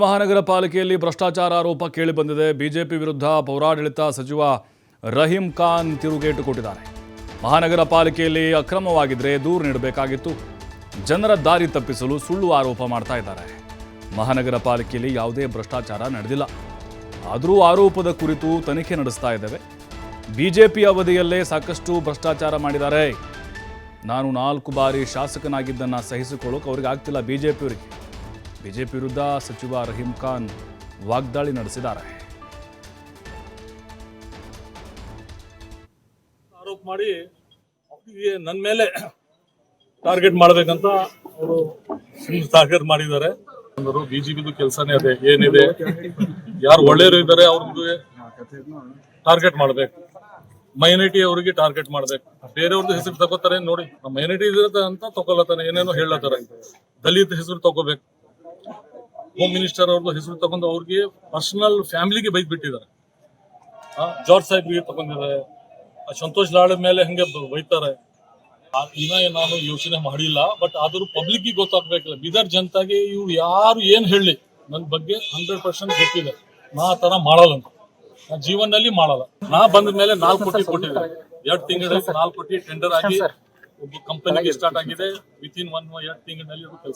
ಮಹಾನಗರ ಪಾಲಿಕೆಯಲ್ಲಿ ಭ್ರಷ್ಟಾಚಾರ ಆರೋಪ ಕೇಳಿಬಂದಿದೆ. ಬಿಜೆಪಿ ವಿರುದ್ಧ ಪೌರಾಡಳಿತ ಸಚಿವ ರಹೀಂ ಖಾನ್ ತಿರುಗೇಟು ಕೊಟ್ಟಿದ್ದಾರೆ. ಮಹಾನಗರ ಪಾಲಿಕೆಯಲ್ಲಿ ಅಕ್ರಮವಾಗಿದ್ರೆ ದೂರು ನೀಡಬೇಕಾಗಿತ್ತು, ಜನರ ದಾರಿ ತಪ್ಪಿಸಲು ಸುಳ್ಳು ಆರೋಪ ಮಾಡ್ತಾ ಇದ್ದಾರೆ. ಮಹಾನಗರ ಪಾಲಿಕೆಯಲ್ಲಿ ಯಾವುದೇ ಭ್ರಷ್ಟಾಚಾರ ನಡೆದಿಲ್ಲ, ಆದರೂ ಆರೋಪದ ಕುರಿತು ತನಿಖೆ ನಡೆಸ್ತಾ ಇದ್ದೇವೆ. ಬಿಜೆಪಿ ಅವಧಿಯಲ್ಲೇ ಸಾಕಷ್ಟು ಭ್ರಷ್ಟಾಚಾರ ಮಾಡಿದ್ದಾರೆ. ನಾನು 4 ಬಾರಿ ಶಾಸಕನಾಗಿದ್ದನ್ನು ಸಹಿಸಿಕೊಳ್ಳೋಕೆ ಅವ್ರಿಗೆ ಆಗ್ತಿಲ್ಲ. ಬಿಜೆಪಿ ವಿರುದ್ಧ ಸಚಿವ ರಹೀಂ ಖಾನ್ ವಾಗ್ದಾಳಿ ನಡೆಸಿದ್ದಾರೆ. ಆರೋಪ ಮಾಡಿ ಅವರಿಗೆ ನನ್ನ ಮೇಲೆ ಟಾರ್ಗೆಟ್ ಮಾಡಬೇಕಂತ ಅವರು ಟಾರ್ಗೆಟ್ ಮಾಡಿದ್ದಾರೆ. ಬಿಜೆಪಿದು ಕೆಲಸನೇ ಅದೇ, ಏನಿದೆ ಯಾರು ಒಳ್ಳೆಯವರು ಇದ್ದಾರೆ ಅವ್ರಿಗೆ ಟಾರ್ಗೆಟ್ ಮಾಡ್ಬೇಕು, ಮೈನಾರಿಟಿ ಅವರಿಗೆ ಟಾರ್ಗೆಟ್ ಮಾಡ್ಬೇಕು. ಬೇರೆಯವ್ರದ್ದು ಹೆಸರು ತಗೋತಾರೆ ನೋಡಿ, ಮೈನಾರಿಟಿ ಇರುತ್ತೆ ಅಂತ ತಗೊಳತಾನೆ, ಏನೇನೋ ಹೇಳತ್ತಾರೆ. ದಲಿತ ಹೆಸರು ತಗೋಬೇಕು, ಹೋಮ್ ಮಿನಿಸ್ಟರ್ ಅವ್ರದ್ದು ಹೆಸರು ತಗೊಂಡು ಅವ್ರಿಗೆ ಪರ್ಸನಲ್ ಫ್ಯಾಮಿಲಿಗೆ ಬೈದ್ ಬಿಟ್ಟಿದ್ದಾರೆ. ಜಾರ್ಜ್ ಸಾಹೇಬ್ಗೆ ತಗೊಂಡಿದ್ದಾರೆ, ಸಂತೋಷ್ ಲಾಡ್ ಮೇಲೆ ಹಂಗೆ ಬೈತಾರೆ. ಇನ್ನ ನಾನು ಯೋಚನೆ ಮಾಡಿಲ್ಲ, ಬಟ್ ಆದ್ರೂ ಪಬ್ಲಿಕ್ ಗೊತ್ತಾಗ್ಬೇಕಲ್ಲ, ಬೀದರ್ ಜನತಾಗೆ ಇವ್ರು ಯಾರು ಏನ್ ಹೇಳಿ ನನ್ನ ಬಗ್ಗೆ 100% ಗೊತ್ತಿದೆ. ನಾ ಆ ತರ ಮಾಡಲ್ಲ, ನಾ ಜೀವನದಲ್ಲಿ ಮಾಡಲ್ಲ. ನಾ ಬಂದ ಮೇಲೆ 4 ಕೋಟಿ ಕೊಟ್ಟಿದ್ದಾರೆ, 2 ತಿಂಗಳಲ್ಲಿ 4 ಕೋಟಿ ಟೆಂಡರ್ ಆಗಿ ಒಬ್ಬ ಕಂಪನಿಗೆ ಸ್ಟಾರ್ಟ್ ಆಗಿದೆ. ವಿತಿನ್ 1 2 ತಿಂಗಳಿನಲ್ಲಿ ಅದು ಕೆಲಸ